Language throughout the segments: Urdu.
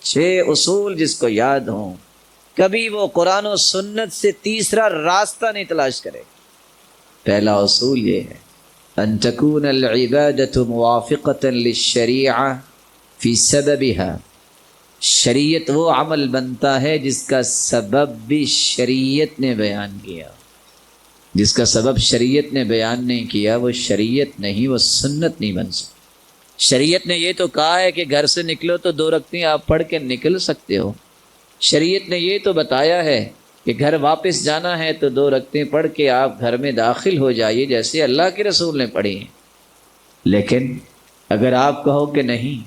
6 اصول جس کو یاد ہوں کبھی وہ قرآن و سنت سے تیسرا راستہ نہیں تلاش کرے۔ پہلا اصول یہ ہے ان تکون العبادۃ موافقۃ للشریعہ فی سببها، شریعت وہ عمل بنتا ہے جس کا سبب بھی شریعت نے بیان کیا، جس کا سبب شریعت نے بیان نہیں کیا وہ شریعت نہیں، وہ سنت نہیں بن سکتی۔ شریعت نے یہ تو کہا ہے کہ گھر سے نکلو تو 2 رکعتیں آپ پڑھ کے نکل سکتے ہو، شریعت نے یہ تو بتایا ہے کہ گھر واپس جانا ہے تو 2 رکعتیں پڑھ کے آپ گھر میں داخل ہو جائیے جیسے اللہ کے رسول نے پڑھی ہیں۔ لیکن اگر آپ کہو کہ نہیں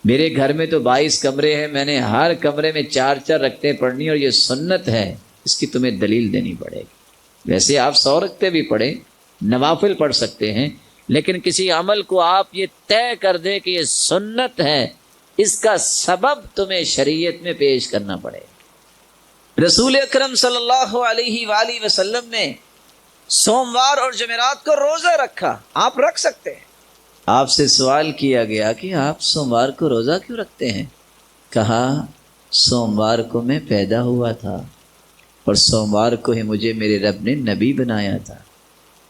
میرے گھر میں تو 22 کمرے ہیں، میں نے ہر کمرے میں 4 رکعتیں پڑھنی اور یہ سنت ہے، اس کی تمہیں دلیل دینی پڑے گی۔ ویسے آپ 100 رکعتیں بھی پڑھیں، نوافل پڑھ سکتے ہیں، لیکن کسی عمل کو آپ یہ طے کر دیں کہ یہ سنت ہے، اس کا سبب تمہیں شریعت میں پیش کرنا پڑے گا۔ رسول اکرم صلی اللہ علیہ وآلہ وسلم نے سوموار اور جمعرات کو روزہ رکھا، آپ رکھ سکتے ہیں۔ آپ سے سوال کیا گیا کہ آپ سوموار کو روزہ کیوں رکھتے ہیں؟ کہا سوموار کو میں پیدا ہوا تھا اور سوموار کو ہی مجھے میرے رب نے نبی بنایا تھا،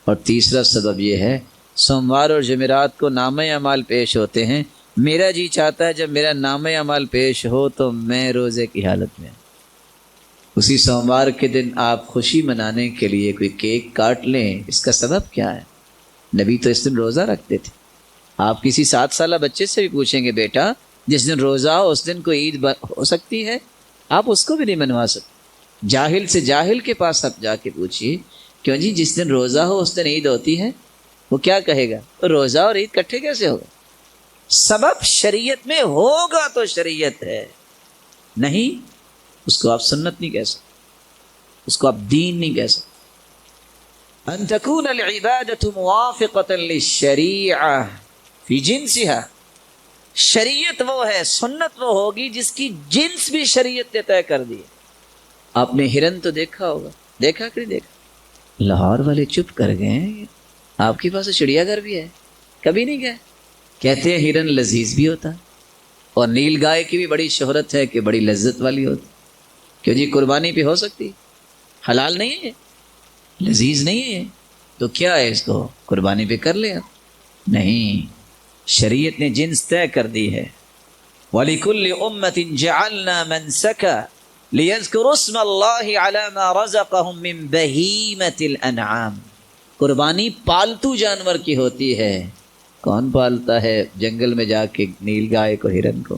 اور تیسرا سبب یہ ہے سوموار اور جمعرات کو نامہ اعمال پیش ہوتے ہیں، میرا جی چاہتا ہے جب میرا نامہ اعمال پیش ہو تو میں روزے کی حالت میں اسی سوموار کے دن آپ خوشی منانے کے لیے کوئی کیک کاٹ لیں، اس کا سبب کیا ہے؟ نبی تو اس دن روزہ رکھتے تھے۔ آپ کسی 7 سالہ بچے سے بھی پوچھیں گے بیٹا جس دن روزہ ہو اس دن کوئی عید ہو سکتی ہے؟ آپ اس کو بھی نہیں منوا سکتے۔ جاہل سے جاہل کے پاس آپ جا کے پوچھیے کیوں جی جس دن روزہ ہو اس دن عید ہوتی ہے؟ وہ کیا کہے گا؟ تو روزہ اور عید کٹھے کیسے ہوگا؟ سبب شریعت میں ہوگا تو شریعت ہے، نہیں اس کو آپ سنت نہیں کہہ سکتے، اس کو آپ دین نہیں کہہ سکتے۔ ان تکون العبادۃ موافقۃ للشریعہ فی جنسها، شریعت وہ ہے، سنت وہ ہوگی جس کی جنس بھی شریعت نے طے کر دی۔ آپ نے ہرن تو دیکھا ہوگا، دیکھا کہ نہیں دیکھا؟ لاہور والے چپ کر گئے ہیں، آپ کے پاس چڑیا گھر بھی ہے، کبھی نہیں گئے؟ کہتے ہیں ہرن لذیذ بھی ہوتا ہے، اور نیل گائے کی بھی بڑی شہرت ہے کہ بڑی لذت والی ہوتی۔ کیوں جی قربانی پہ ہو سکتی؟ حلال نہیں ہے، لذیذ نہیں ہے، تو کیا ہے اس کو قربانی پہ کر لے آپ؟ نہیں، شریعت نے جنس طے کر دی ہے۔ وَلِكُلِّ أُمَّةٍ جَعَلْنَا مَنْسَكًا لِيَذْكُرُوا اسْمَ اللَّهِ عَلَى مَا رَزَقَهُم مِّن بَهِيمَةِ الْأَنْعَامِ، قربانی پالتو جانور کی ہوتی ہے۔ کون پالتا ہے جنگل میں جا کے نیل گائے کو، ہرن کو؟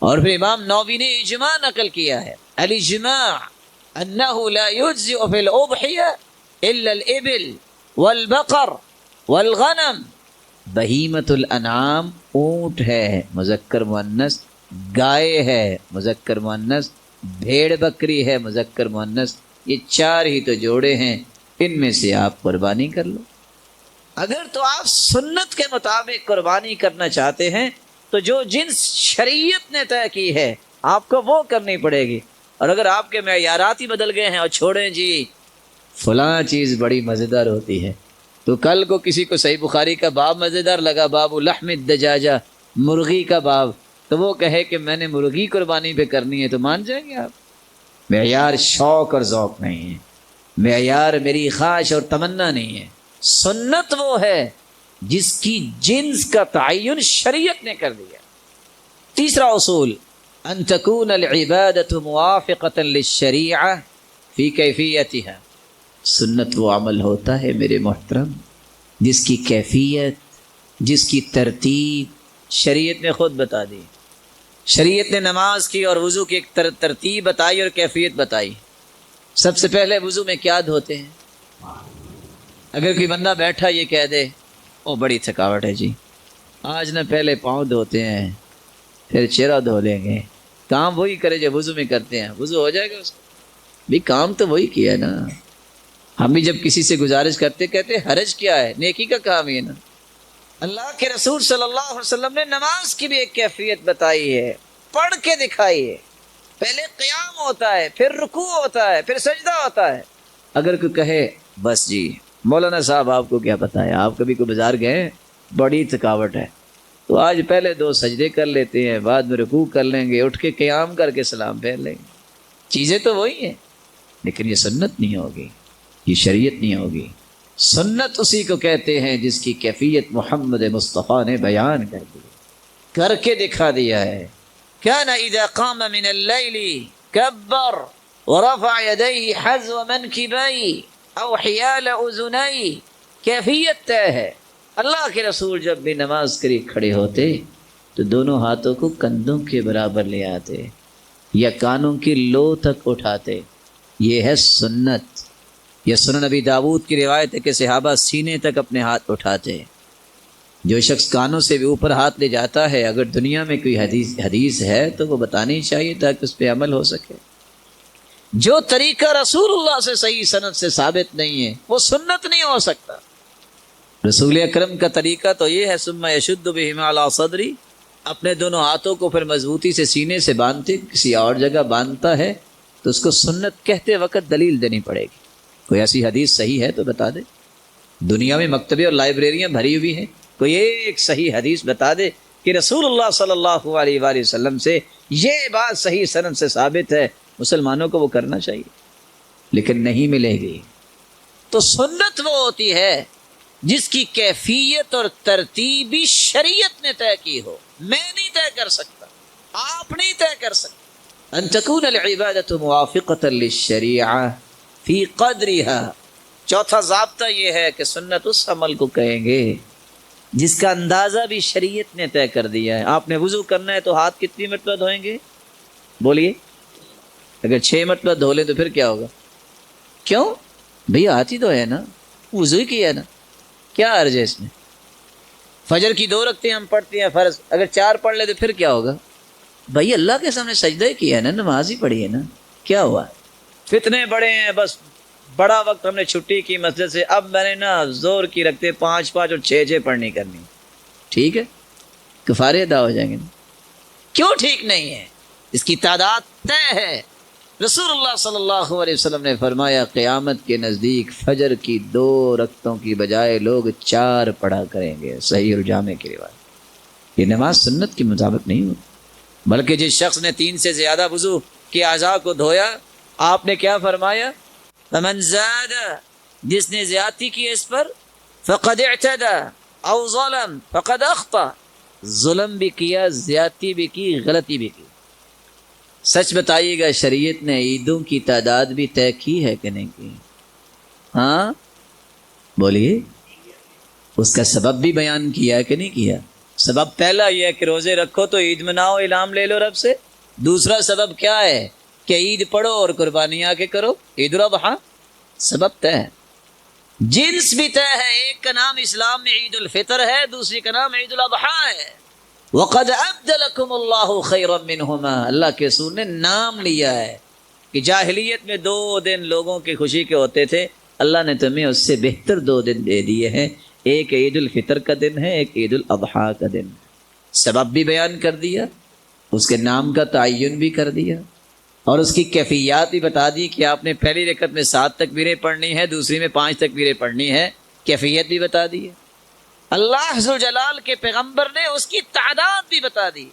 اور پھر امام نووی نے اجماع نقل کیا ہے، الاجماع انه لا يجزئ في الاضحیہ الا الابل والبقر والغنم۔ بہیمۃ الانعام اونٹ ہے مذکر مؤنث، گائے ہے مذکر مؤنث، بھیڑ بکری ہے مذکر مؤنث، یہ 4 ہی تو جوڑے ہیں، ان میں سے آپ قربانی کر لو۔ اگر تو آپ سنت کے مطابق قربانی کرنا چاہتے ہیں تو جو جنس شریعت نے طے کی ہے آپ کو وہ کرنی پڑے گی، اور اگر آپ کے معیارات ہی بدل گئے ہیں اور چھوڑیں جی فلاں چیز بڑی مزیدار ہوتی ہے، تو کل کو کسی کو صحیح بخاری کا باب مزیدار لگا، باب لحم الدجاجہ، مرغی کا باب، تو وہ کہے کہ میں نے مرغی قربانی پہ کرنی ہے، تو مان جائیں گے آپ؟ معیار شوق اور ذوق نہیں ہے، معیار میری خواہش اور تمنا نہیں ہے، سنت وہ ہے جس کی جنس کا تعین شریعت نے کر دیا۔ تیسرا اصول ان تکون العبادۃ موافقۃ للشریعہ فی کیفیتها، سنت وہ عمل ہوتا ہے میرے محترم جس کی کیفیت، جس کی ترتیب شریعت نے خود بتا دی۔ شریعت نے نماز کی اور وضو کی ایک ترتیب بتائی اور کیفیت بتائی۔ سب سے پہلے وضو میں کیا دھوتے ہیں؟ اگر کوئی بندہ بیٹھا یہ کہہ دے او بڑی تھکاوٹ ہے جی، آج نہ پہلے پاؤں دھوتے ہیں پھر چہرہ دھو لیں گے، کام وہی کرے جو وضو میں کرتے ہیں، وضو ہو جائے گا اس کو؟ بھی کام تو وہی کیا نا۔ ہم بھی جب کسی سے گزارش کرتے کہتے حرج کیا ہے، نیکی کا کام یہ نا۔ اللہ کے رسول صلی اللہ علیہ وسلم نے نماز کی بھی ایک کیفیت بتائی ہے، پڑھ کے دکھائی ہے۔ پہلے قیام ہوتا ہے، پھر رکوع ہوتا ہے، پھر سجدہ ہوتا ہے۔ اگر کوئی کہے بس جی مولانا صاحب آپ کو کیا پتہ ہے، آپ کبھی کوئی بازار گئے، بڑی تھکاوٹ ہے، تو آج پہلے 2 سجدے کر لیتے ہیں، بعد میں رکوع کر لیں گے، اٹھ کے قیام کر کے سلام پھیر لیں گے. چیزیں تو وہی ہیں، لیکن یہ سنت نہیں ہوگی، یہ شریعت نہیں ہوگی. سنت اسی کو کہتے ہیں جس کی کیفیت محمد مصطفیٰ نے بیان کر دی، کر کے دکھا دیا ہے. كان اذا قام من الليل كبر ورفع يديه حذو منكبيه او حيال اذنيه. کیفیت طے ہے. اللہ کے رسول جب بھی نماز کے لیے کھڑے ہوتے تو دونوں ہاتھوں کو کندھوں کے برابر لے آتے یا کانوں کی لو تک اٹھاتے. یہ ہے سنت. یہ سنن نبی داؤد کی روایت ہے کہ صحابہ سینے تک اپنے ہاتھ اٹھاتے. جو شخص کانوں سے بھی اوپر ہاتھ لے جاتا ہے، اگر دنیا میں کوئی حدیث ہے تو وہ بتانی چاہیے تاکہ اس پہ عمل ہو سکے. جو طریقہ رسول اللہ سے صحیح سند سے ثابت نہیں ہے وہ سنت نہیں ہو سکتا. رسول اکرم کا طریقہ تو یہ ہے ثم یشد بہما علی صدری، اپنے دونوں ہاتھوں کو پھر مضبوطی سے سینے سے باندھتے. کسی اور جگہ باندھتا ہے تو اس کو سنت کہتے وقت دلیل دینی پڑے گی. کوئی ایسی حدیث صحیح ہے تو بتا دے. دنیا میں مکتبے اور لائبریریاں بھری ہوئی ہیں، کوئی ایک صحیح حدیث بتا دے کہ رسول اللہ صلی اللہ علیہ وآلہ وسلم سے یہ بات صحیح سند سے ثابت ہے. مسلمانوں کو وہ کرنا چاہیے، لیکن نہیں ملے گی. تو سنت وہ ہوتی ہے جس کی کیفیت اور ترتیبی شریعت نے طے کی ہو. میں نہیں طے کر سکتا، آپ نہیں طے کر سکتے. ان تکون العبادۃ موافقۃ للشریعہ فی قدرہا. چوتھا ضابطہ یہ ہے کہ سنت اس عمل کو کہیں گے جس کا اندازہ بھی شریعت نے طے کر دیا ہے. آپ نے وضو کرنا ہے تو ہاتھ کتنی مرتبہ دھوئیں گے؟ بولیے. اگر 6 مرتبہ دھو لیں تو پھر کیا ہوگا؟ کیوں بھئی ہاتھ ہی دھوئے نا، وضو ہی کیا نا، کیا عرض ہے اس میں؟ فجر کی 2 رکعتیں ہم پڑھتے ہیں فرض، اگر 4 پڑھ لیں تو پھر کیا ہوگا؟ بھئی اللہ کے سامنے سجدہ کیا ہے نا، نماز ہی پڑھی ہے نا، کیا ہوا؟ فتنے بڑے ہیں، بس بڑا وقت ہم نے چھٹی کی مسجد سے، اب میں نے نا زور کی رکھتے 5 اور 6 پڑھنی کرنی. ٹھیک ہے، کفارے ادا ہو جائیں گے. کیوں ٹھیک نہیں ہے؟ اس کی تعداد طے ہے. رسول اللہ صلی اللہ علیہ وسلم نے فرمایا قیامت کے نزدیک فجر کی 2 رکعتوں کی بجائے لوگ 4 پڑھا کریں گے. صحیح اور جامع کی روایت. یہ نماز سنت کے مطابق نہیں ہوتی، بلکہ جس شخص نے 3 سے زیادہ وضو کے اعضاء کو دھویا، آپ نے کیا فرمایا؟ فمن زاد، جس نے زیادتی کی اس پر، فقد اعتدى او ظلم فقد اخطا، ظلم بھی کیا، زیادتی بھی کی، غلطی بھی کی. سچ بتائیے گا شریعت نے عیدوں کی تعداد بھی طے کی ہے کہ نہیں کی؟ ہاں بولیے. اس کا سبب بھی بیان کیا ہے کہ نہیں کیا؟ سبب پہلا یہ ہے کہ روزے رکھو تو عید مناؤ، انعام لے لو رب سے. دوسرا سبب کیا ہے کہ عید پڑھو اور قربانیاں کے کرو، عید الاضحیٰ. سبب طے ہے، جنس بھی طے ہے. ایک کا نام اسلام میں عید الفطر ہے، دوسری کا نام عید الاضحیٰ ہے. وَقَدْ أَبْدَلَكُمُ اللَّهُ خَيْرًا مِّنْهُمَا، اللہ کے رسول نے نام لیا ہے کہ جاہلیت میں 2 دن لوگوں کی خوشی کے ہوتے تھے، اللہ نے تمہیں اس سے بہتر 2 دن دے دیے ہیں. ایک عید الفطر کا دن ہے، ایک عید الاضحیٰ کا دن. سبب بھی بیان کر دیا، اس کے نام کا تعین بھی کر دیا، اور اس کی کیفیات بھی بتا دی کہ آپ نے پہلی رکعت میں 7 تکبیریں پڑھنی ہے، دوسری میں 5 تکبیریں پڑھنی ہے. کیفیت بھی بتا دی ہے. اللہ ذوالجلال کے پیغمبر نے اس کی تعداد بھی بتا دی.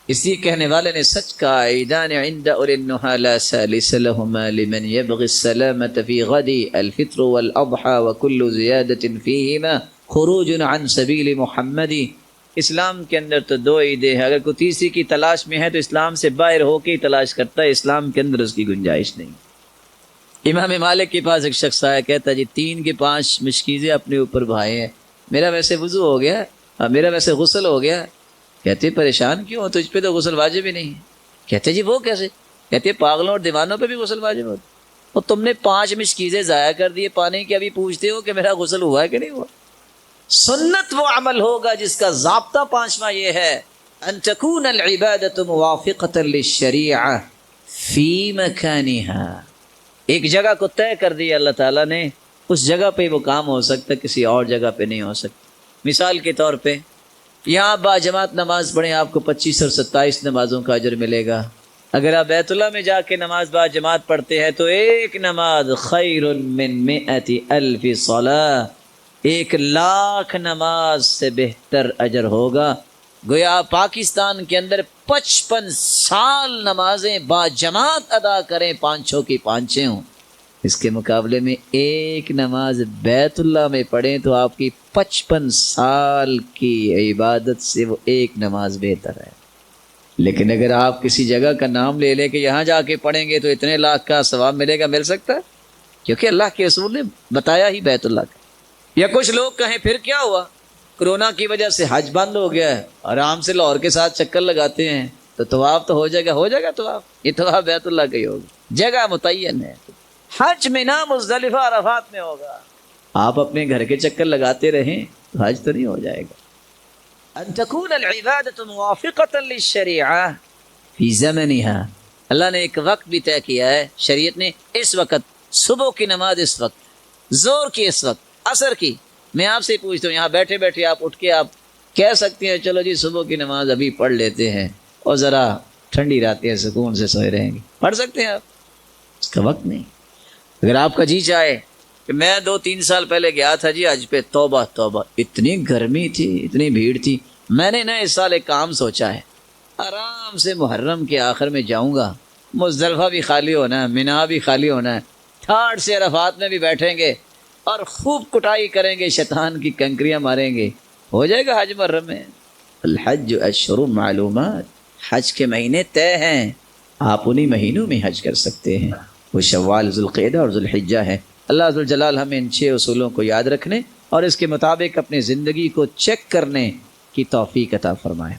اسی کہنے والے نے سچ کہا، عیدان عند اولی النہی لا ثالث لہما لمن یبغی السلامة فی غد الفطر والاضحى وکل زیادة فیہما خروج عن سبیل محمدی. اسلام کے اندر تو 2 عیدیں ہیں، اگر کوئی تیسری کی تلاش میں ہے تو اسلام سے باہر ہو کے ہی تلاش کرتا ہے، اسلام کے اندر اس کی گنجائش نہیں. امام مالک کے پاس ایک شخص آیا، کہتا جی 3 کے 5 مشکیزیں اپنے اوپر بھائے ہیں، میرا ویسے وضو ہو گیا، میرا ویسے غسل ہو گیا. کہتے پریشان کیوں ہو، تجھ پہ تو غسل واجب ہی نہیں ہے. کہتے جی وہ کیسے؟ کہتے پاگلوں اور دیوانوں پہ بھی غسل واجب ہوتا، اور تم نے 5 مشکیزیں ضائع کر دیے پانی کی، ابھی پوچھتے ہو کہ میرا غسل ہوا ہے کہ نہیں ہوا. سنت وہ عمل ہوگا جس کا ضابطہ 5واں یہ ہے، ان تکون العبادۃ موافقۃ للشریعہ فی مکانہا. ایک جگہ کو طے کر دیا اللہ تعالیٰ نے، اس جگہ پہ وہ کام ہو سکتا، کسی اور جگہ پہ نہیں ہو سکتا. مثال کے طور پہ یہاں با جماعت نماز پڑھیں، آپ کو 25 اور 27 نمازوں کا اجر ملے گا. اگر آپ بیت اللہ میں جا کے نماز با جماعت پڑھتے ہیں تو ایک نماز خیر من 100,000 صلاۃ، 1,00,000 نماز سے بہتر اجر ہوگا. گویا پاکستان کے اندر 55 سال نمازیں با جماعت ادا کریں، پانچوں کی پانچیں ہوں، اس کے مقابلے میں ایک نماز بیت اللہ میں پڑھیں تو آپ کی 55 سال کی عبادت سے وہ ایک نماز بہتر ہے۔ لیکن اگر آپ کسی جگہ کا نام لے لیں کہ یہاں جا کے پڑھیں گے تو اتنے لاکھ کا ثواب ملے گا، مل سکتا ہے؟ کیونکہ اللہ کے رسول نے بتایا ہی بیت اللہ کا۔ یا کچھ لوگ کہیں پھر کیا ہوا، کرونا کی وجہ سے حج بند ہو گیا ہے، آرام سے لاہور کے ساتھ چکر لگاتے ہیں تو طواف تو ہو جائے گا طواف، یہ طواف بیت اللہ کا ہی ہوگا، جگہ متعین ہے، حج مینا مزدلفہ عرفات میں ہوگا۔ آپ اپنے گھر کے چکر لگاتے رہیں تو حج تو نہیں ہو جائے گا۔ ان تکون العبادۃ موافقۃ للشریعہ فی زمنها، اللہ نے ایک وقت بھی طے کیا ہے، شریعت نے اس وقت، صبح کی نماز اس وقت، ظہر کی اس وقت، عصر کی۔ میں آپ سے پوچھتا ہوں، یہاں بیٹھے بیٹھے آپ اٹھ کے آپ کہہ سکتے ہیں چلو جی صبح کی نماز ابھی پڑھ لیتے ہیں اور ذرا ٹھنڈی راتیں سکون سے سوئے رہیں گے، پڑھ سکتے ہیں آپ؟ اس کا وقت نہیں۔ اگر آپ کا جی چاہے کہ میں 2-3 سال پہلے گیا تھا جی حج پہ، توبہ توبہ، اتنی گرمی تھی، اتنی بھیڑ تھی، میں نے نا اس سال ایک کام سوچا ہے، آرام سے محرم کے آخر میں جاؤں گا، مزدلفہ بھی خالی ہونا ہے، مینا بھی خالی ہونا ہے، تھاٹ سے عرفات میں بھی بیٹھیں گے اور خوب کٹائی کریں گے، شیطان کی کنکریاں ماریں گے، ہو جائے گا حج محرم میں۔ الحج اشہر معلومات، حج کے مہینے طے ہیں، آپ انہی مہینوں میں حج کر سکتے ہیں، وہ شوال، ذوالقعدہ اور ذوالحجہ ہے۔ اللہ ذوالجلال ہمیں ان 6 اصولوں کو یاد رکھنے اور اس کے مطابق اپنی زندگی کو چیک کرنے کی توفیق عطا فرمائے۔